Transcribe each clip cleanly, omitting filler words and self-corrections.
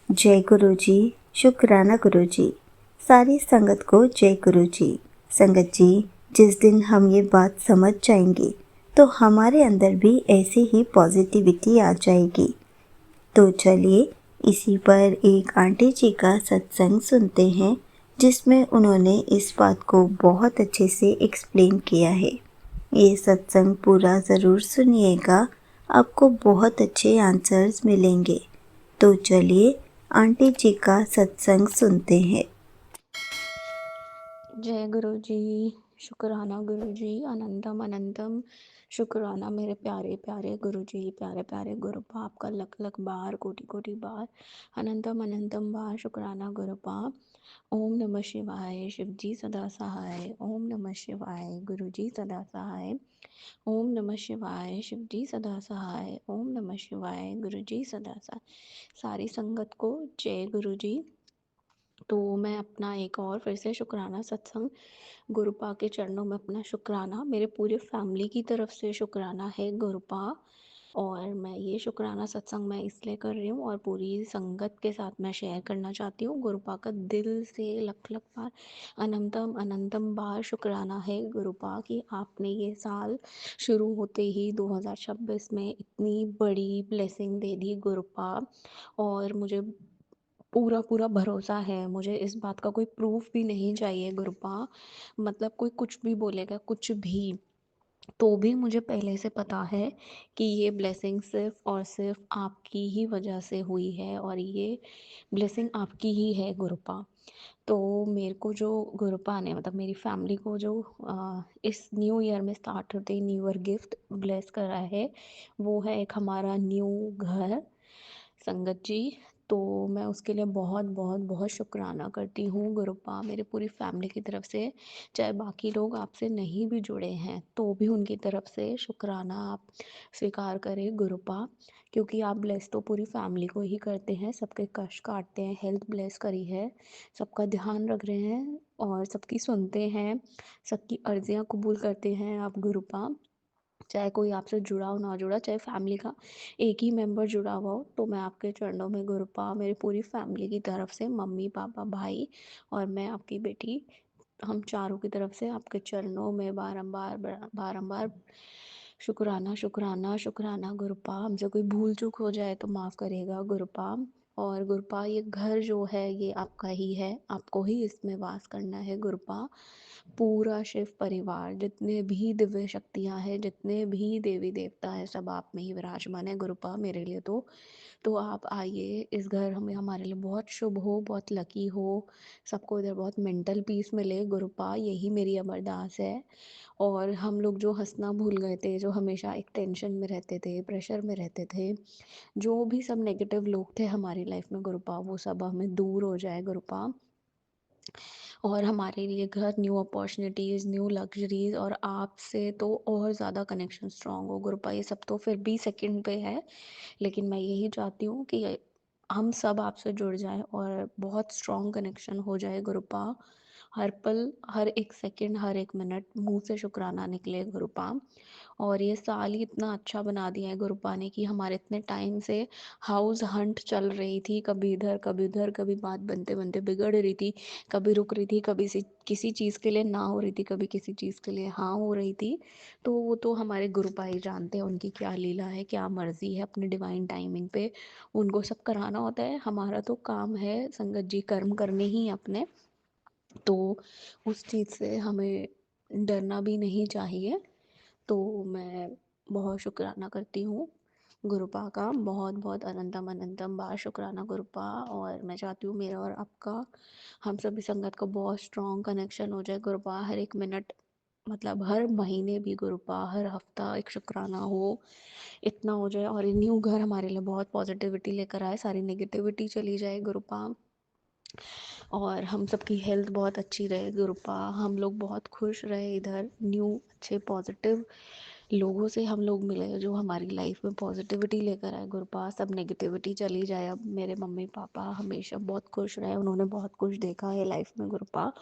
जय गुरु जी। शुक्राना गुरु जी। सारी संगत को जय गुरु जी। संगत जी, जिस दिन हम ये बात समझ जाएंगे तो हमारे अंदर भी ऐसी ही पॉजिटिविटी आ जाएगी। तो चलिए इसी पर एक आंटी जी का सत्संग सुनते हैं, जिसमें उन्होंने इस बात को बहुत अच्छे से एक्सप्लेन किया है। ये सत्संग पूरा ज़रूर सुनिएगा, आपको बहुत अच्छे आंसर्स मिलेंगे। तो चलिए आंटी जी का सत्संग सुनते हैं। जय गुरु जी। शुक्राना गुरु जी। अनंतम अनंतम शुक्राना मेरे प्यारे प्यारे गुरु जी, प्यारे प्यारे गुरु बाप का लख लख बार, कोटि कोटि बार, अनंतम अनंतम बार शुक्राना गुरु बाप। ओम नमः शिवाय, शिव जी सदा सहाय। ओम नमः शिवाय, गुरु जी सदा सहाय। ओम नमः शिवाय, शिव जी सदा सहाय। ओम नमः शिवाय, गुरु जी सदा सहाय। सारी संगत को जय गुरु जी। तो मैं अपना एक और फिर से शुक्राना सत्संग गुरुपा के चरणों में अपना शुक्राना, मेरे पूरे फैमिली की तरफ से शुक्राना है गुरुपा। और मैं ये शुक्राना सत्संग मैं इसलिए कर रही हूँ और पूरी संगत के साथ मैं शेयर करना चाहती हूँ। गुरुपा का दिल से लख लख बार, अनंतम अनंतम बार शुक्राना है गुरुपा कि आपने ये साल शुरू होते ही 2026 में इतनी बड़ी ब्लेसिंग दे दी गुरुपा। और मुझे पूरा पूरा भरोसा है, मुझे इस बात का कोई प्रूफ भी नहीं चाहिए गुरुपा। मतलब कोई कुछ भी बोलेगा, कुछ भी, तो भी मुझे पहले से पता है कि ये ब्लेसिंग सिर्फ और सिर्फ आपकी ही वजह से हुई है और ये ब्लेसिंग आपकी ही है गुरुपा। तो मेरे को जो गुरुपा ने मतलब मेरी फैमिली को जो इस न्यू ईयर में स्टार्ट होते ही न्यू ईयर गिफ्ट ब्लेस करा है, वो है एक हमारा न्यू घर, संगत जी। तो मैं उसके लिए बहुत बहुत बहुत शुक्राना करती हूँ गुरुपा, मेरे पूरी फैमिली की तरफ से। चाहे बाकी लोग आपसे नहीं भी जुड़े हैं तो भी उनकी तरफ से शुक्राना आप स्वीकार करें गुरुपा। क्योंकि आप ब्लेस तो पूरी फैमिली को ही करते हैं, सबके कष्ट काटते हैं, हेल्थ ब्लेस करी है, सबका ध्यान रख रहे हैं और सबकी सुनते हैं, सबकी अर्जियाँ कबूल करते हैं आप गुरुपा। चाहे कोई आपसे जुड़ा हो ना जुड़ा, चाहे फैमिली का एक ही मेंबर जुड़ा हुआ हो, तो मैं आपके चरणों में गुरुपा मेरी पूरी फैमिली की तरफ से, मम्मी पापा भाई और मैं आपकी बेटी, हम चारों की तरफ से आपके चरणों में बारंबार बारंबार शुक्राना शुक्राना शुक्राना गुरुपा। हमसे कोई भूल चूक हो जाए तो माफ़ करिएगा गुरुपा। और गुरुपा ये घर जो है ये आपका ही है, आपको ही इसमें वास करना है गुरुपा। पूरा शिव परिवार, जितने भी दिव्य शक्तियाँ हैं, जितने भी देवी देवता हैं, सब आप में ही विराजमान है गुरुपा मेरे लिए। तो आप आइए, इस घर हमें हमारे लिए बहुत शुभ हो, बहुत लकी हो, सबको इधर बहुत मेंटल पीस मिले गुरुपा, यही मेरी अमरदास है। और हम लोग जो हंसना भूल गए थे, जो हमेशा एक टेंशन में रहते थे, प्रेशर में रहते थे, जो भी सब नेगेटिव लोग थे हमारी लाइफ में गुरुपा, वो सब हमें दूर हो जाए गुरुपा। और हमारे लिए घर, न्यू अपॉर्चुनिटीज़, न्यू लग्जरीज और आपसे तो और ज़्यादा कनेक्शन स्ट्रांग हो गुरुपा। ये सब तो फिर भी सेकंड पे है, लेकिन मैं यही चाहती हूँ कि हम सब आपसे जुड़ जाएं और बहुत स्ट्रॉन्ग कनेक्शन हो जाए गुरुपा। हर पल, हर एक सेकंड, हर एक मिनट मुंह से शुक्राना निकले गुरुपा। और ये साल ही इतना अच्छा बना दिया है गुरुपा ने कि हमारे इतने टाइम से हाउस हंट चल रही थी, कभी इधर कभी उधर, कभी बात बनते बनते बिगड़ रही थी, कभी रुक रही थी, कभी किसी चीज़ के लिए ना हो रही थी, कभी किसी चीज़ के लिए हाँ हो रही थी। तो वो तो हमारे गुरुपा ही जानते हैं उनकी क्या लीला है, क्या मर्जी है, अपने डिवाइन टाइमिंग पे उनको सब कराना होता है। हमारा तो काम है संगत जी कर्म करने ही अपने। तो उस चीज़ से हमें डरना भी नहीं चाहिए। तो मैं बहुत शुक्राना करती हूँ गुरुपा का, बहुत बहुत अनंतम अनंतम बार शुक्राना गुरुपा। और मैं चाहती हूँ मेरा और आपका, हम सभी संगत का बहुत स्ट्रॉन्ग कनेक्शन हो जाए गुरुपा। हर एक मिनट, मतलब हर महीने भी गुरुपा, हर हफ्ता एक शुक्राना हो, इतना हो जाए। और ये न्यू घर हमारे लिए बहुत पॉजिटिविटी लेकर आए, सारी नेगेटिविटी चली जाए गुरुपा। और हम सबकी हेल्थ बहुत अच्छी रहे गुरुपा, हम लोग बहुत खुश रहे इधर, न्यू अच्छे पॉजिटिव लोगों से हम लोग मिले जो हमारी लाइफ में पॉजिटिविटी लेकर आए गुरुपा। सब नेगेटिविटी चली जाए। अब मेरे मम्मी पापा हमेशा बहुत खुश रहे, उन्होंने बहुत कुछ देखा है लाइफ में गुरुपा।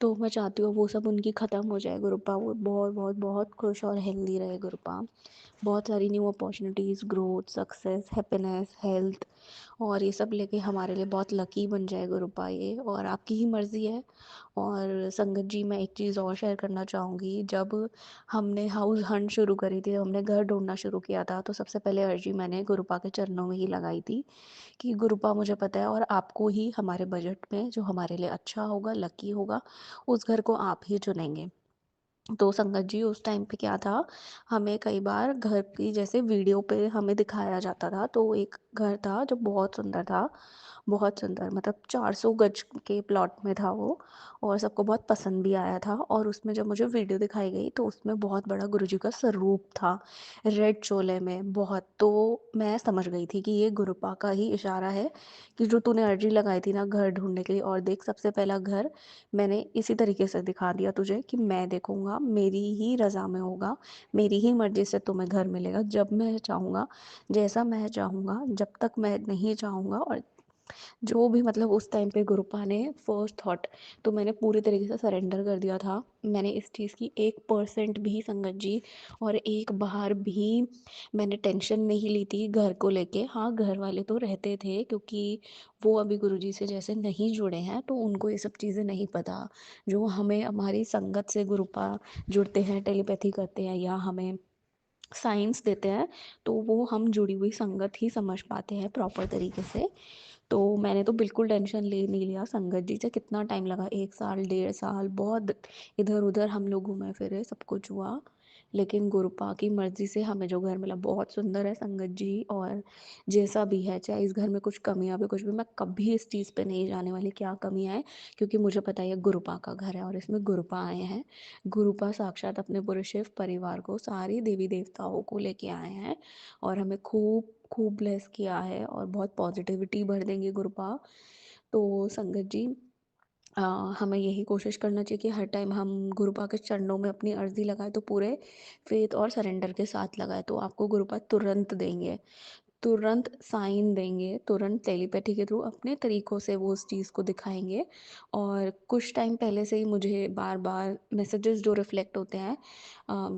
तो मैं चाहती हूँ वो सब उनकी ख़त्म हो जाए गुरुपा, वो बहुत बहुत बहुत खुश और हेल्दी रहे गुरुपा। बहुत सारी new opportunities, growth, success, happiness, health, और ये सब लेके हमारे लिए बहुत लकी बन जाए गुरुपा ये, और आपकी ही मर्ज़ी है। और संगत जी, मैं एक चीज़ और शेयर करना चाहूँगी। जब हमने हाउस हंट शुरू करी थी, हमने घर ढूँढना शुरू किया था, तो सबसे पहले अर्ज़ी मैंने गुरुपा के चरणों में ही लगाई थी कि गुरुपा, मुझे पता है और आपको ही हमारे बजट में जो हमारे लिए अच्छा होगा, लकी होगा, उस घर को आप ही चुनेंगे। तो संगत जी, उस टाइम पे क्या था, हमें कई बार घर की जैसे वीडियो पे हमें दिखाया जाता था, तो एक घर था जो बहुत सुंदर था, बहुत सुंदर, मतलब 400 गज के प्लॉट में था वो, और सबको बहुत पसंद भी आया था। और उसमें जब मुझे वीडियो दिखाई गई तो उसमें बहुत बड़ा गुरुजी का स्वरूप था, रेड चोले में बहुत। तो मैं समझ गई थी कि ये गुरुपा का ही इशारा है, कि जो तूने अर्जी लगाई थी ना घर ढूंढने के लिए, और देख सबसे पहला घर मैंने इसी तरीके से दिखा दिया तुझे कि मैं देखूंगा, मेरी ही रज़ा में होगा, मेरी ही मर्ज़ी से तुम्हें घर मिलेगा, जब मैं चाहूँगा, जैसा मैं चाहूँगा, जब तक मैं नहीं चाहूँगा। और जो भी, मतलब उस टाइम पे गुरुपा ने फर्स्ट थॉट, तो मैंने पूरी तरीके से सरेंडर कर दिया था। मैंने इस चीज़ की 1% भी, संगत जी, और एक बार भी मैंने टेंशन नहीं ली थी घर को लेके। हाँ, घर वाले तो रहते थे, क्योंकि वो अभी गुरुजी से जैसे नहीं जुड़े हैं, तो उनको ये सब चीज़ें नहीं पता। जो हमें हमारी संगत से गुरुपा जुड़ते हैं, टेलीपैथी करते हैं, या हमें साइंस देते हैं, तो वो हम जुड़ी हुई संगत ही समझ पाते हैं प्रॉपर तरीके से। तो मैंने तो बिल्कुल टेंशन ले नहीं लिया। संगत जी से कितना टाइम लगा, 1 साल, 1.5 साल, बहुत इधर उधर हम लोग घूमे फिरे, सब कुछ हुआ, लेकिन गुरुपा की मर्जी से हमें जो घर मिला बहुत सुंदर है संगत जी। और जैसा भी है, चाहे इस घर में कुछ कमियां भी, कुछ भी, मैं कभी इस चीज़ पे नहीं जाने वाली क्या कमियां हैं, क्योंकि मुझे पता है ये गुरुपा का घर है और इसमें गुरुपा आए हैं। गुरुपा साक्षात अपने पूरे शिव परिवार को, सारी देवी देवताओं को लेके आए हैं, और हमें खूब खूब ब्लेस किया है, और बहुत पॉजिटिविटी भर देंगे गुरुपा। तो संगत जी, अ, हमें यही कोशिश करना चाहिए कि हर टाइम हम गुरुपा के चरणों में अपनी अर्जी लगाए, तो पूरे फेथ और सरेंडर के साथ लगाए, तो आपको गुरुपा तुरंत देंगे, तुरंत साइन देंगे, तुरंत टेलीपैथी के थ्रू अपने तरीक़ों से वो उस चीज़ को दिखाएँगे। और कुछ टाइम पहले से ही मुझे बार-बार मैसेजेस जो रिफ्लेक्ट होते हैं,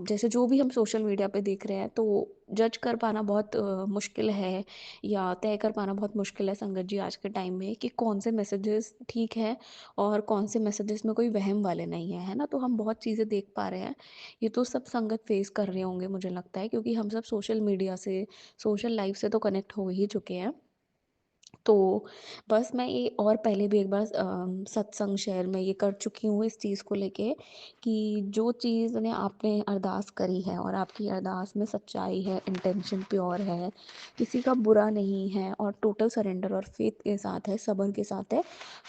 जैसे जो भी हम सोशल मीडिया पे देख रहे हैं, तो जज कर पाना बहुत मुश्किल है, या तय कर पाना बहुत मुश्किल है संगत जी आज के टाइम में, कि कौन से मैसेजेस ठीक हैं और कौन से मैसेजेस में कोई वहम वाले नहीं हैं, है ना? तो हम बहुत चीज़ें देख पा रहे हैं। ये तो सब संगत फेस कर रहे होंगे मुझे लगता है, क्योंकि हम सब सोशल मीडिया से, सोशल लाइफ से तो कनेक्ट हो ही चुके हैं। तो बस मैं ये, और पहले भी एक बार सत्संग शेयर में ये कर चुकी हूँ इस चीज़ को लेके, कि जो चीज़ ने आपने अरदास करी है और आपकी अरदास में सच्चाई है, इंटेंशन प्योर है, किसी का बुरा नहीं है, और टोटल सरेंडर और फेथ के साथ है, सब्र के साथ है,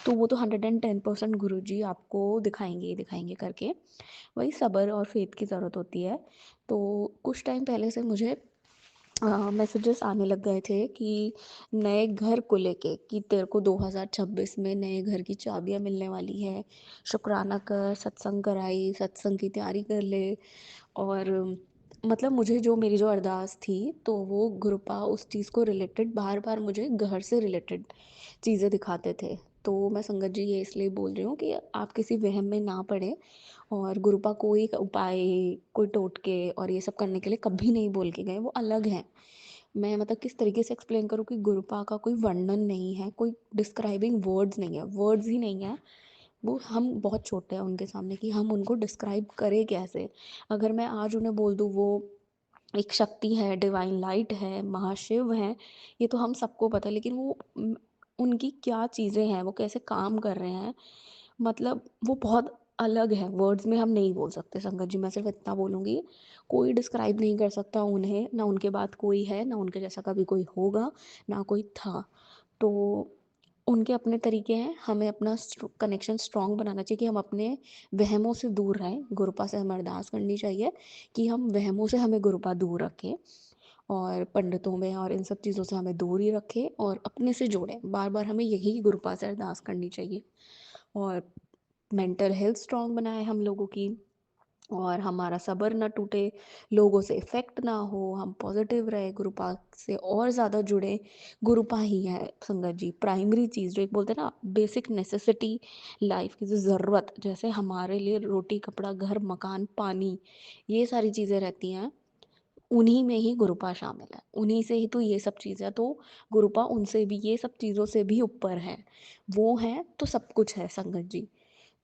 तो वो तो 110% गुरुजी आपको दिखाएंगे ही दिखाएंगे करके। वही सब्र और फेथ की ज़रूरत होती है। तो कुछ टाइम पहले से मुझे मैसेजेस आने लग गए थे कि नए घर को लेके, कि तेरे को 2026 में नए घर की चाबियाँ मिलने वाली है, शुक्राना कर, सत्संग कराई, सत्संग की तैयारी कर ले। और मतलब मुझे जो, मेरी जो अरदास थी, तो वो गुरुपा उस चीज़ को रिलेटेड बार बार मुझे घर से रिलेटेड चीज़ें दिखाते थे। तो मैं संगत जी ये इसलिए बोल रही हूँ कि आप किसी वहम में ना पड़े, और गुरुपा कोई उपाय, कोई टोटके और ये सब करने के लिए कभी नहीं बोल के गए, वो अलग हैं। मैं मतलब किस तरीके से एक्सप्लेन करूँ, कि गुरुपा का कोई वर्णन नहीं है, कोई डिस्क्राइबिंग वर्ड्स नहीं है, वर्ड्स ही नहीं है। वो, हम बहुत छोटे हैं उनके सामने, कि हम उनको डिस्क्राइब करें कैसे। अगर मैं आज उन्हें बोल दूँ, वो एक शक्ति है, डिवाइन लाइट है, महाशिव हैं, ये तो हम सबको पता है, लेकिन वो उनकी क्या चीज़ें हैं, वो कैसे काम कर रहे हैं, मतलब वो बहुत अलग है, वर्ड्स में हम नहीं बोल सकते संगत जी। मैं सिर्फ इतना बोलूँगी, कोई डिस्क्राइब नहीं कर सकता उन्हें, ना उनके बाद कोई है, ना उनके जैसा कभी कोई होगा, ना कोई था। तो उनके अपने तरीके हैं, हमें अपना कनेक्शन स्ट्रॉन्ग बनाना चाहिए, कि हम अपने वहमों से दूर रहें। गुरुपा से हमें अरदास करनी चाहिए कि हम वहमों से, हमें गुरुपा दूर रखें, और पंडितों में और इन सब चीज़ों से हमें दूर ही रखें, और अपने से जोड़ें। बार बार हमें यही गुरुपा से अरदास करनी चाहिए। और मेंटल हेल्थ स्ट्रॉन्ग बनाए हम लोगों की, और हमारा सब्र ना टूटे, लोगों से इफ़ेक्ट ना हो, हम पॉजिटिव रहे, गुरुपा से और ज़्यादा जुड़े। गुरुपा ही है संगत जी, प्राइमरी चीज़, जो एक बोलते हैं ना, बेसिक नेसेसिटी, लाइफ की जो ज़रूरत, जैसे हमारे लिए रोटी, कपड़ा, घर, मकान, पानी, ये सारी चीज़ें रहती हैं, उन्हीं में ही गुरुपा शामिल है, उन्हीं से ही तो ये सब चीज़ें, तो गुरुपा उनसे भी, ये सब चीज़ों से भी ऊपर है। वो हैं तो सब कुछ है संगत जी।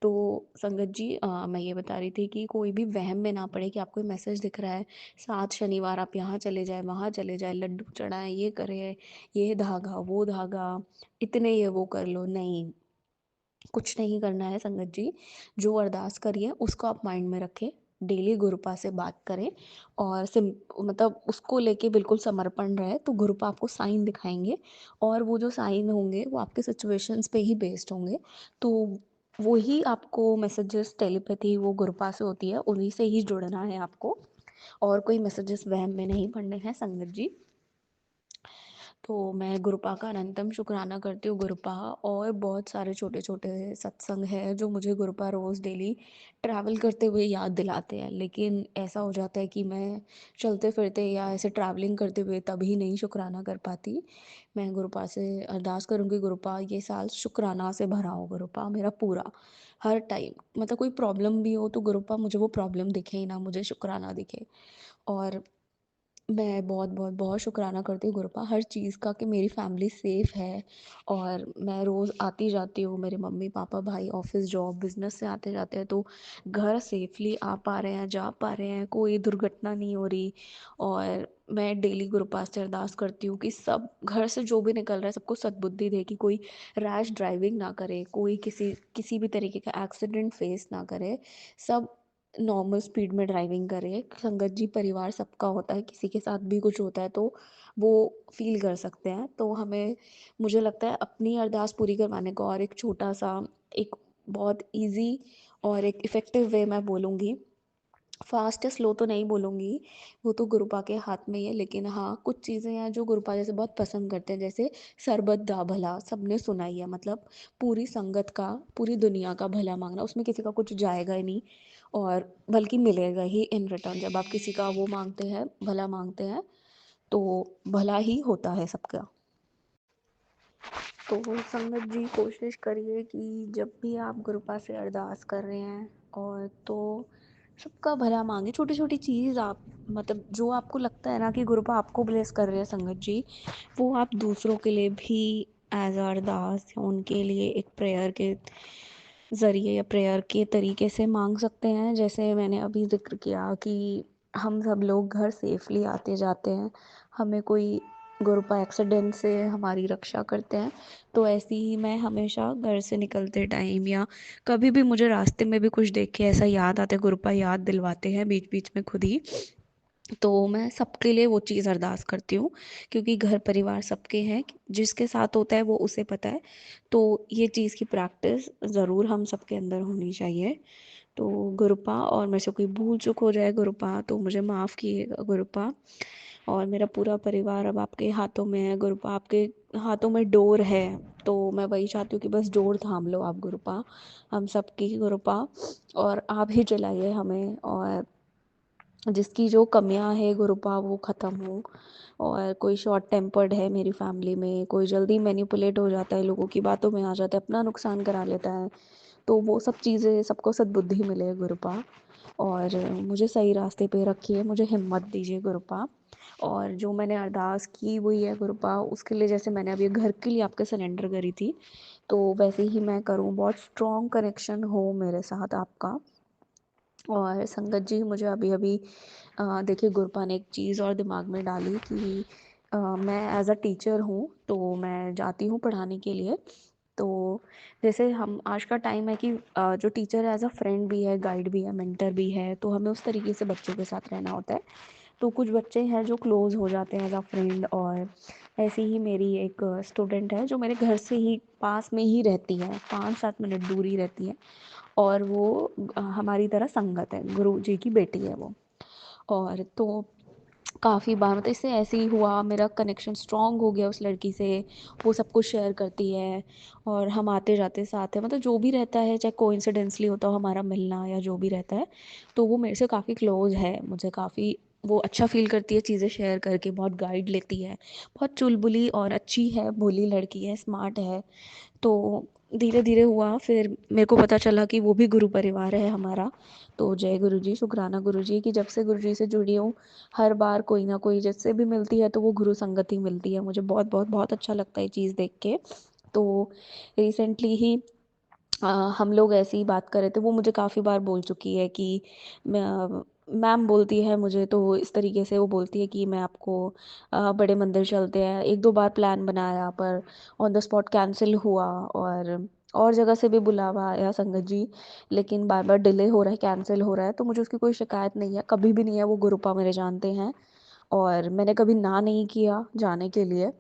तो संगत जी मैं ये बता रही थी कि कोई भी वहम में ना पड़े कि आपको मैसेज दिख रहा है 7 शनिवार आप यहाँ चले जाएँ, वहाँ चले जाएँ, लड्डू चढ़ाएँ, ये करें, ये धागा, वो धागा, इतने ये वो कर लो, नहीं। कुछ नहीं करना है संगत जी। जो अरदास करिए उसको आप माइंड में रखें, डेली गुरुपा से बात करें और मतलब उसको लेके बिल्कुल समर्पण रहे, तो गुरुपा आपको साइन दिखाएंगे और वो जो साइन होंगे वो आपके सिचुएशंस पे ही बेस्ड होंगे। तो वो ही आपको मैसेजेस, टेलीपैथी वो गुरुपा से होती है, उन्हीं से ही जुड़ना है आपको, और कोई मैसेजेस वहम में नहीं पढ़ने हैं संगत जी। तो मैं गुरुपा का अनंतम शुक्राना करती हूँ गुरुपा। और बहुत सारे छोटे छोटे सत्संग हैं जो मुझे गुरुपा रोज़ डेली ट्रैवल करते हुए याद दिलाते हैं, लेकिन ऐसा हो जाता है कि मैं चलते फिरते या ऐसे ट्रैवलिंग करते हुए तभी नहीं शुक्राना कर पाती। मैं गुरुपा से अरदास करूँगी, गुरुपा ये साल शुक्राना से भरा हो गुरुपा मेरा पूरा, हर टाइम, मतलब कोई प्रॉब्लम भी हो तो गुरुपा मुझे वो प्रॉब्लम दिखे ही ना, मुझे शुक्राना दिखे। और मैं बहुत बहुत बहुत शुक्राना करती हूँ गुरुपा हर चीज़ का कि मेरी फैमिली सेफ़ है और मैं रोज़ आती जाती हूँ, मेरे मम्मी पापा भाई ऑफिस जॉब बिज़नेस से आते जाते हैं तो घर सेफली आ पा रहे हैं, जा पा रहे हैं, कोई दुर्घटना नहीं हो रही। और मैं डेली गुरुपा से अरदास करती हूँ कि सब घर से जो भी निकल रहा है सबको सद्बुद्धि दे, कि कोई रैश ड्राइविंग ना करे, कोई किसी किसी भी तरीके का एक्सीडेंट फेस ना करे, सब नॉर्मल स्पीड में ड्राइविंग करे। संगत जी परिवार सबका होता है, किसी के साथ भी कुछ होता है तो वो फ़ील कर सकते हैं। तो हमें, मुझे लगता है अपनी अरदास पूरी करवाने का और एक छोटा-सा, एक बहुत ईज़ी और एक इफ़ेक्टिव वे मैं बोलूँगी, फ़ास्ट या स्लो तो नहीं बोलूँगी, वो तो गुरुपा के हाथ में ही है, लेकिन हाँ, कुछ चीज़ें हैं जो गुरुपा जैसे बहुत पसंद करते हैं, जैसे सरबत दा भला, सबने सुना ही है, मतलब पूरी संगत का, पूरी दुनिया का भला माँगना, उसमें किसी का कुछ जाएगा ही नहीं और बल्कि मिलेगा ही इन रिटर्न। जब आप किसी का वो माँगते हैं, भला माँगते हैं, तो भला ही होता है सबका। तो संगत जी कोशिश करिए कि जब भी आप गुरुपा से अरदास कर रहे हैं और तो सबका भला मांगे, छोटी छोटी चीज़ आप, मतलब जो आपको लगता है ना कि गुरुपा आपको ब्लेस कर रहे हैं संगत जी, वो आप दूसरों के लिए भी एज अरदास या उनके लिए एक प्रेयर के ज़रिए या प्रेयर के तरीके से मांग सकते हैं। जैसे मैंने अभी जिक्र किया कि हम सब लोग घर सेफली आते जाते हैं, हमें कोई गुरुपा एक्सीडेंट से हमारी रक्षा करते हैं। तो ऐसे ही मैं हमेशा घर से निकलते टाइम या कभी भी मुझे रास्ते में भी कुछ देख के ऐसा याद आता है, गुरुपा याद दिलवाते हैं बीच बीच में खुद ही, तो मैं सबके लिए वो चीज़ अरदास करती हूँ, क्योंकि घर परिवार सबके हैं, जिसके साथ होता है वो उसे पता है। तो ये चीज़ की प्रैक्टिस ज़रूर हम सबके अंदर होनी चाहिए। तो गुरुपा, और मेरे से कोई भूल चूक हो जाए गुरुपा तो मुझे माफ़ कीजिएगा गुरुपा। और मेरा पूरा परिवार अब आपके हाथों में है गुरुपा, आपके हाथों में डोर है, तो मैं वही चाहती हूँ कि बस डोर थाम लो आप गुरुपा, हम सबकी गुरुपा, और आप ही चलाइए हमें। और जिसकी जो कमियां है गुरुपा वो ख़त्म हो। और कोई शॉर्ट टेम्पर्ड है मेरी फैमिली में, कोई जल्दी मैनिपुलेट हो जाता है, लोगों की बातों में आ जाता है, अपना नुकसान करा लेता है, तो वो सब चीज़ें सबको सद्बुद्धि मिले गुरुपा। और मुझे सही रास्ते पे रखिए, मुझे हिम्मत दीजिए गुरुपा। और जो मैंने अरदास की हुई है गुरुपा, उसके लिए जैसे मैंने अभी घर के लिए आपके सरेंडर करी थी, तो वैसे ही मैं करूँ, बहुत स्ट्रॉन्ग कनेक्शन हो मेरे साथ आपका। और संगत जी मुझे अभी अभी देखिए गुरुपा ने एक चीज़ और दिमाग में डाली कि मैं एज अ टीचर हूँ, तो मैं जाती हूँ पढ़ाने के लिए। तो जैसे हम आज का टाइम है कि जो टीचर एज अ फ्रेंड भी है, गाइड भी है, मेंटर भी है, तो हमें उस तरीके से बच्चों के साथ रहना होता है। तो कुछ बच्चे हैं जो क्लोज़ हो जाते हैं एज अ फ्रेंड, और ऐसे ही मेरी एक स्टूडेंट है जो मेरे घर से ही पास में ही रहती है, 5-7 मिनट दूर ही रहती है, और वो हमारी तरह संगत है, गुरु जी की बेटी है वो। और तो काफ़ी बार मतलब इससे ऐसे ही हुआ, मेरा कनेक्शन स्ट्रॉन्ग हो गया उस लड़की से, वो सब कुछ शेयर करती है और हम आते जाते साथ हैं, मतलब जो भी रहता है, चाहे कोइंसिडेंसली होता हो हमारा मिलना या जो भी रहता है, तो वो मेरे से काफ़ी क्लोज है, मुझे काफ़ी वो अच्छा फ़ील करती है चीज़ें शेयर करके, बहुत गाइड लेती है, बहुत चुलबुली और अच्छी है, भोली लड़की है, स्मार्ट है। तो धीरे-धीरे हुआ, फिर मेरे को पता चला कि वो भी गुरु परिवार है हमारा। तो जय गुरु जी, शुक्राना गुरु जी कि जब से गुरु जी से जुड़ी हूँ, हर बार कोई ना कोई जिससे भी मिलती है तो वो गुरु संगत ही मिलती है। मुझे बहुत बहुत बहुत अच्छा लगता है ये चीज़ देख के। तो रिसेंटली ही अ, हम लोग ऐसे ही बात कर रहे थे, वो मुझे काफ़ी बार बोल चुकी है कि मैम बोलती है मुझे, तो इस तरीके से वो बोलती है कि मैं आपको बड़े मंदिर चलते हैं। 1-2 बार प्लान बनाया पर ऑन द स्पॉट कैंसल हुआ, और जगह से भी बुलावा आया संगत जी, लेकिन बार-बार डिले हो रहा है, कैंसल हो रहा है। तो मुझे उसकी कोई शिकायत नहीं है, कभी भी नहीं है, वो गुरुपा मेरे जानते हैं और मैंने कभी ना नहीं किया जाने के लिए।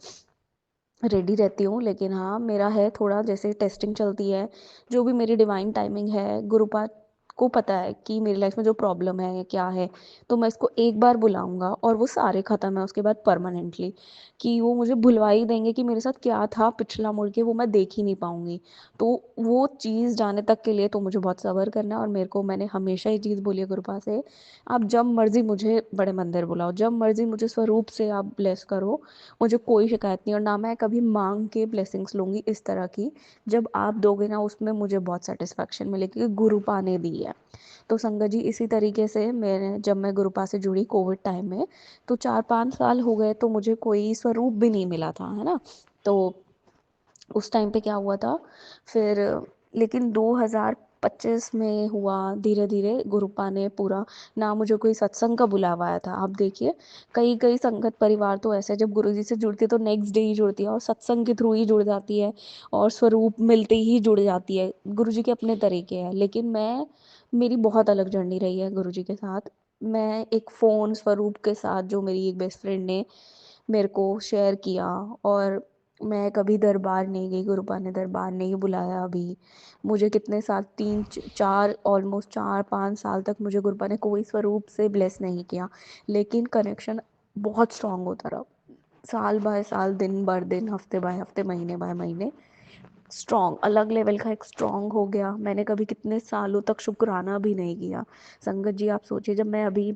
रेडी रहती हूँ, लेकिन हाँ, मेरा है थोड़ा, जैसे टेस्टिंग चलती है, जो भी मेरी डिवाइन टाइमिंग है, गुरुपाद को पता है कि मेरी लाइफ में जो प्रॉब्लम है या क्या है, तो मैं इसको एक बार बुलाऊंगा और वो सारे ख़त्म है उसके बाद परमानेंटली, कि वो मुझे भुलवा ही देंगे कि मेरे साथ क्या था पिछला मुड़ के, वो मैं देख ही नहीं पाऊंगी। तो वो चीज़ जाने तक के लिए तो मुझे बहुत सब्र करना है, और मेरे को, मैंने हमेशा ये चीज़ बोली है गुरुपा से, आप जब मर्जी मुझे बड़े मंदिर बुलाओ, जब मर्जी मुझे स्वरूप से आप ब्लेस करो, मुझे कोई शिकायत नहीं, और ना मैं कभी मांग के ब्लेसिंग्स लूँगी इस तरह की। जब आप दोगे ना, उसमें मुझे बहुत सेटिस्फेक्शन मिलेगी कि गुरुपा ने दी है। तो संगत जी, इसी तरीके से मैंने, जब मैं गुरुपा से जुड़ी कोविड टाइम में, तो 4-5 साल हो गए, तो मुझे कोई स्वरूप भी नहीं मिला था, है ना? तो उस टाइम पे क्या हुआ था फिर, लेकिन 2025 में हुआ, धीरे धीरे गुरुपा ने पूरा, ना मुझे कोई सत्संग का बुलावा आया था। आप देखिए, कई कई संगत परिवार तो ऐसे जब गुरु जी से जुड़ती है तो नेक्स्ट डे ही जुड़ती है, और सत्संग के थ्रू ही जुड़ जाती है, और स्वरूप मिलते ही जुड़ जाती है। गुरु जी के अपने तरीके हैं, लेकिन मैं, मेरी बहुत अलग जर्नी रही है गुरु जी के साथ। मैं एक फ़ोन स्वरूप के साथ, जो मेरी एक बेस्ट फ्रेंड ने मेरे को शेयर किया, और मैं कभी दरबार नहीं गई, गुरुपा ने दरबार नहीं बुलाया अभी। मुझे कितने साल, 3-4, ऑलमोस्ट 4-5 साल तक मुझे गुरुपा ने कोई स्वरूप से ब्लेस नहीं किया, लेकिन कनेक्शन बहुत स्ट्रांग होता रहा, साल बाय साल, दिन भर दिन, हफ्ते बाय हफ्ते, महीने बाय महीने, स्ट्रांग, अलग लेवल का एक स्ट्रांग हो गया। मैंने कभी कितने सालों तक शुक्राना भी नहीं किया। संगत जी, आप सोचिए, जब मैं अभी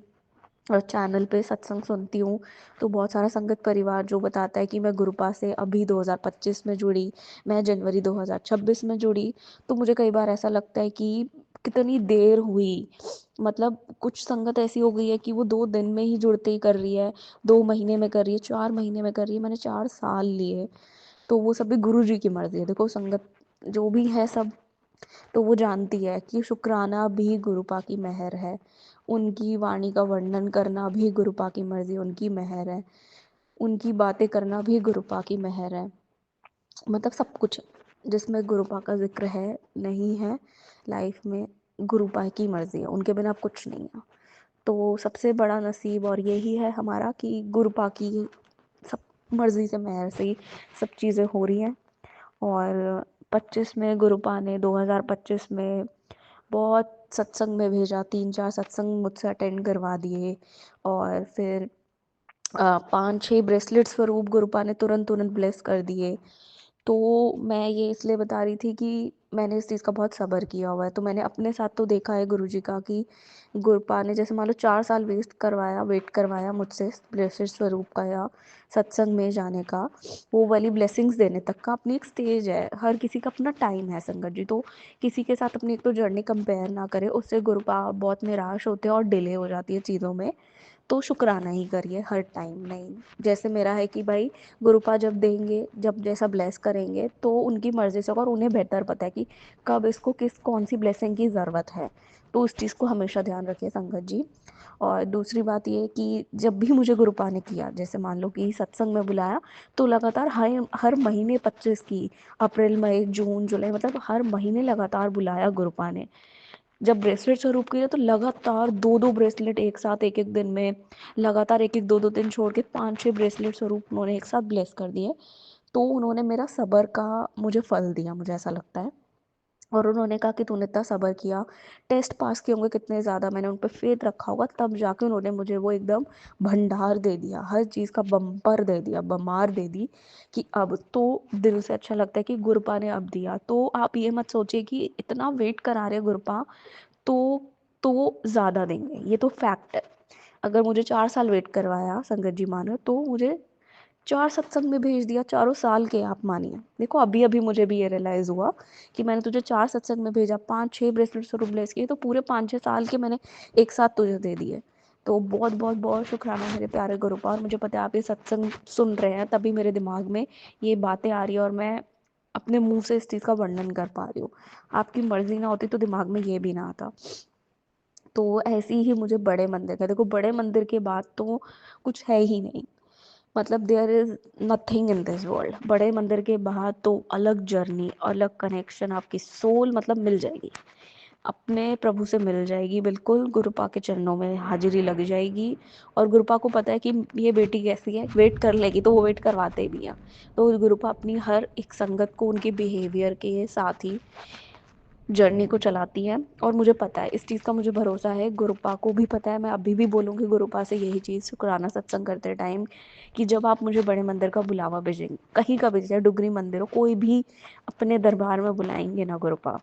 चैनल पे सत्संग सुनती हूँ, तो बहुत सारा संगत परिवार जो बताता है कि मैं गुरुपा से अभी 2025 में जुड़ी, मैं जनवरी 2026 में जुड़ी, तो मुझे कई बार ऐसा लगता है कि कितनी देर हुई। मतलब कुछ संगत ऐसी हो गई है कि वो 2 दिन में ही जुड़ते ही कर रही है, 2 महीने में कर रही है, 4 महीने में कर रही है, मैंने 4 साल लिए। तो वो सब भी गुरु जी की मर्जी है। देखो संगत जो भी है सब, तो वो जानती है कि शुक्राना भी गुरुपा की मेहर है, उनकी वाणी का वर्णन करना भी गुरुपा की मर्जी, उनकी मेहर है, उनकी बातें करना भी गुरुपा की मेहर है। मतलब सब कुछ जिसमें गुरुपा का जिक्र है, नहीं है लाइफ में, गुरुपा की मर्जी है, उनके बिना कुछ नहीं है। तो सबसे बड़ा नसीब और यही है हमारा कि गुरुपा की सब मर्जी से, मेहर से ही सब चीज़ें हो रही हैं। और 25 में गुरुपा ने, 2025 में बहुत सत्संग में भेजा, 3-4 सत्संग मुझसे अटेंड करवा दिए, और फिर 5-6 ब्रेसलेट स्वरूप गुरुपा ने तुरंत तुरंत ब्लेस कर दिए। तो मैं ये इसलिए बता रही थी कि मैंने इस चीज़ का बहुत सब्र किया हुआ है। तो मैंने अपने साथ तो देखा है गुरुजी का कि गुरुपा ने जैसे मान लो 4 साल वेट करवाया मुझसे ब्लेसेड स्वरूप का या सत्संग में जाने का, वो वाली ब्लेसिंग्स देने तक का अपनी एक स्टेज है, हर किसी का अपना टाइम है संगत जी। तो किसी के साथ अपनी एक तो जर्नी कंपेयर ना करें, उससे गुरुपा बहुत निराश होते हैं और डिले हो जाती है चीज़ों में। तो शुक्राना ही करिए हर टाइम, नहीं जैसे मेरा है कि भाई गुरुपा जब देंगे, जब जैसा ब्लेस करेंगे तो उनकी मर्ज़ी से होगा, और उन्हें बेहतर पता है कि कब इसको किस कौन सी ब्लेसिंग की ज़रूरत है। तो उस चीज़ को हमेशा ध्यान रखिए संगत जी। और दूसरी बात ये कि जब भी मुझे गुरुपा ने किया, जैसे मान लो कि सत्संग में बुलाया, तो लगातार हर हर महीने 25 की, अप्रैल मई जून जुलाई, मतलब हर महीने लगातार बुलाया गुरुपा ने। जब ब्रेसलेट स्वरूप की है तो लगातार 2-2 ब्रेसलेट एक साथ, एक एक दिन में, लगातार एक एक 2-2 दिन छोड़ के 5-6 ब्रेसलेट स्वरूप उन्होंने एक साथ ब्लेस कर दिए। तो उन्होंने मेरा सब्र का मुझे फल दिया, मुझे ऐसा लगता है। और उन्होंने कहा कि तूने इतना सब्र किया, टेस्ट पास किए होंगे कितने ज़्यादा, मैंने उन पे फेथ रखा होगा, तब जाके उन्होंने मुझे वो एकदम भंडार दे दिया, हर चीज़ का बम्पर दे दिया, बमार दे दी, कि अब तो दिल से अच्छा लगता है कि गुरुपा ने अब दिया। तो आप ये मत सोचिए कि इतना वेट करा रहे गुरुपा, तो ज़्यादा देंगे, ये तो फैक्ट है। अगर मुझे 4 साल वेट करवाया संगत जी मानो, तो मुझे 4 सत्संग में भेज दिया, चारों साल के, आप मानिए। देखो अभी-अभी मुझे भी ये रियलाइज़ हुआ कि मैंने तुझे 4 सत्संग में भेजा, 5-6 ब्रेसलेट्स तूने ब्लेस किए, तो पूरे 5-6 साल के मैंने एक साथ तुझे दे दिए। तो बहुत शुक्राना मेरे प्यारे गुरुपा। और मुझे पता है आप ये सत्संग सुन रहे हैं, तभी मेरे दिमाग में ये बातें आ रही है और मैं अपने मुँह से इस चीज़ का वर्णन कर पा रही हूँ। आपकी मर्ज़ी ना होती तो दिमाग में ये भी ना आता। तो ऐसे ही मुझे बड़े मंदिर का, देखो बड़े मंदिर के बाद तो कुछ है ही नहीं। मतलब there is nothing in this world. बड़े मंदिर के बाद तो अलग जर्नी, अलग कनेक्शन, आपकी सोल मतलब मिल जाएगी, अपने प्रभु से मिल जाएगी बिल्कुल। गुरुपा के चरणों में हाजिरी लग जाएगी। और गुरुपा को पता है कि ये बेटी कैसी है, वेट कर लेगी, तो वो वेट करवाते भी हैं। तो गुरुपा अपनी हर एक संगत को उनके बिहेवियर के साथ ही जर्नी को चलाती हैं। और मुझे पता है, इस चीज़ का मुझे भरोसा है, गुरुपा को भी पता है। मैं अभी भी बोलूँगी गुरुपा से यही चीज़ शुक्राना सत्संग करते टाइम, कि जब आप मुझे बड़े मंदिर का बुलावा भेजेंगे, कहीं का भी, चाहे डुगरी मंदिर हो, कोई भी अपने दरबार में बुलाएंगे ना गुरुपा,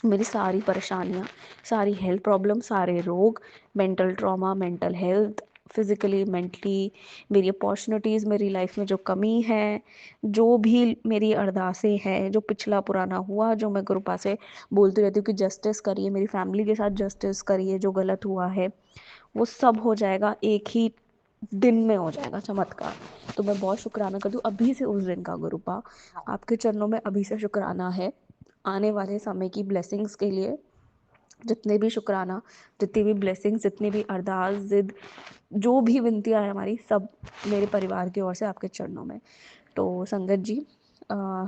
मेरी सारी परेशानियाँ, सारी हेल्थ प्रॉब्लम, सारे रोग, mental trauma, mental health, physically, mentally, मेरी अपॉर्चुनिटीज़, मेरी लाइफ में जो कमी है, जो भी मेरी अरदासें हैं, जो पिछला पुराना हुआ, जो मैं गुरुपा से बोलती रहती हूँ कि जस्टिस करिए, मेरी फैमिली के साथ जस्टिस करिए, जो गलत हुआ है वो सब हो जाएगा, एक ही दिन में हो जाएगा चमत्कार। तो मैं बहुत शुक्राना करती हूँ अभी से उस दिन का गुरुपा। आपके चरणों में अभी से शुक्राना है, आने वाले समय की ब्लेसिंग्स के लिए। जितने भी शुक्राना, जितनी भी ब्लेसिंग्स, जितनी भी अरदास, जिद, जो भी विनतियाँ हैं हमारी, सब मेरे परिवार की ओर से आपके चरणों में। तो संगत जी, अ,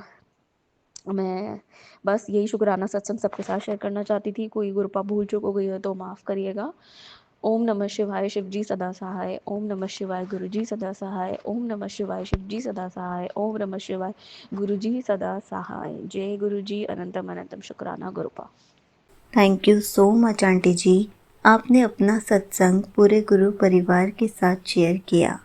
मैं बस यही शुक्राना सत्संग सबके साथ शेयर करना चाहती थी। कोई गुरुपा भूल चूक हो गई हो तो माफ़ करिएगा। ओम नमः शिवाय, शिव जी सदा सहाय। ओम नमः शिवाय, गुरु जी सदा सहाय। ओम नमः शिवाय, शिव जी सदा सहाय। ओम नमः शिवाय, गुरु जी सदा सहाय। जय गुरु जी, अनंतम अनंतम शुक्राना गुरुपा। Thank you so much aunty ji. आपने अपना सत्संग पूरे गुरु परिवार के साथ शेयर किया।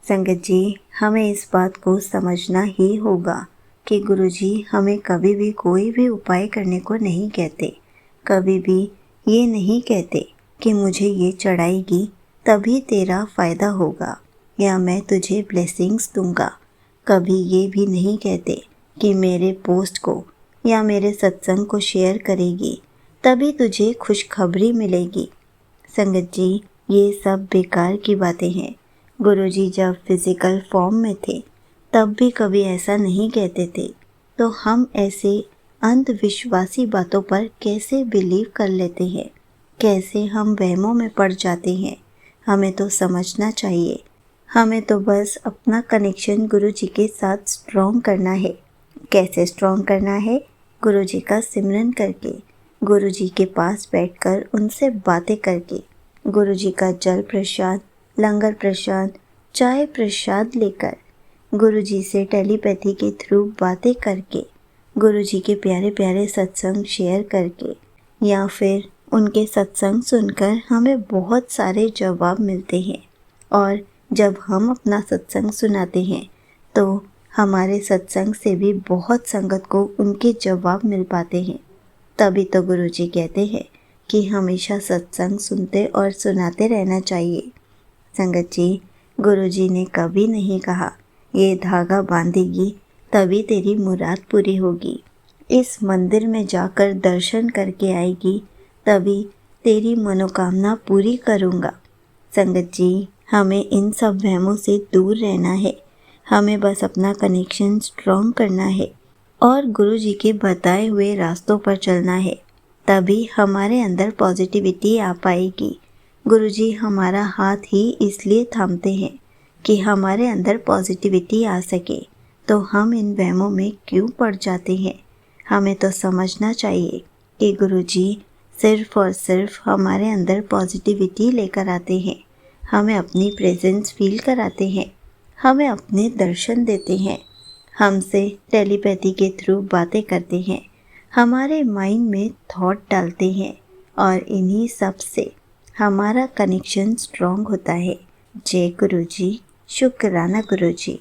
संगत जी, हमें इस बात को समझना ही होगा कि गुरुजी हमें कभी भी कोई भी उपाय करने को नहीं कहते। कभी भी ये नहीं कहते कि मुझे ये चढ़ाएगी तभी तेरा फ़ायदा होगा या मैं तुझे ब्लेसिंग्स दूंगा। कभी ये भी नहीं कहते कि मेरे पोस्ट को या मेरे सत्संग को शेयर करेगी तभी तुझे खुशखबरी मिलेगी। संगत जी, ये सब बेकार की बातें हैं। गुरुजी जब फिज़िकल फॉर्म में थे तब भी कभी ऐसा नहीं कहते थे, तो हम ऐसे अंधविश्वासी बातों पर कैसे बिलीव कर लेते हैं, कैसे हम वहमों में पड़ जाते हैं। हमें तो समझना चाहिए। हमें तो बस अपना कनेक्शन गुरुजी के साथ स्ट्रॉन्ग करना है। कैसे स्ट्रॉन्ग करना है? गुरुजी का सिमरन करके, गुरुजी के पास बैठकर उनसे बातें करके, गुरुजी का जल प्रसाद, लंगर प्रसाद, चाय प्रसाद लेकर, गुरुजी से टेलीपैथी के थ्रू बातें करके, गुरुजी के प्यारे प्यारे सत्संग शेयर करके, या फिर उनके सत्संग सुनकर हमें बहुत सारे जवाब मिलते हैं। और जब हम अपना सत्संग सुनाते हैं तो हमारे सत्संग से भी बहुत संगत को उनके जवाब मिल पाते हैं। तभी तो गुरुजी कहते हैं कि हमेशा सत्संग सुनते और सुनाते रहना चाहिए। संगत जी, गुरुजी ने कभी नहीं कहा ये धागा बांधेगी तभी तेरी मुराद पूरी होगी, इस मंदिर में जाकर दर्शन करके आएगी तभी तेरी मनोकामना पूरी करूँगा। संगत जी, हमें इन सब वहमों से दूर रहना है। हमें बस अपना कनेक्शन स्ट्रॉन्ग करना है और गुरुजी के बताए हुए रास्तों पर चलना है, तभी हमारे अंदर पॉजिटिविटी आ पाएगी। गुरुजी हमारा हाथ ही इसलिए थामते हैं कि हमारे अंदर पॉजिटिविटी आ सके, तो हम इन वहमों में क्यों पड़ जाते हैं। हमें तो समझना चाहिए कि गुरुजी सिर्फ और सिर्फ हमारे अंदर पॉजिटिविटी लेकर आते हैं, हमें अपनी प्रेजेंस फील कराते हैं, हमें अपने दर्शन देते हैं, हमसे टेलीपैथी के थ्रू बातें करते हैं, हमारे माइंड में थॉट डालते हैं और इन्हीं सब से हमारा कनेक्शन स्ट्रॉन्ग होता है। जय गुरुजी, शुक्राना गुरुजी।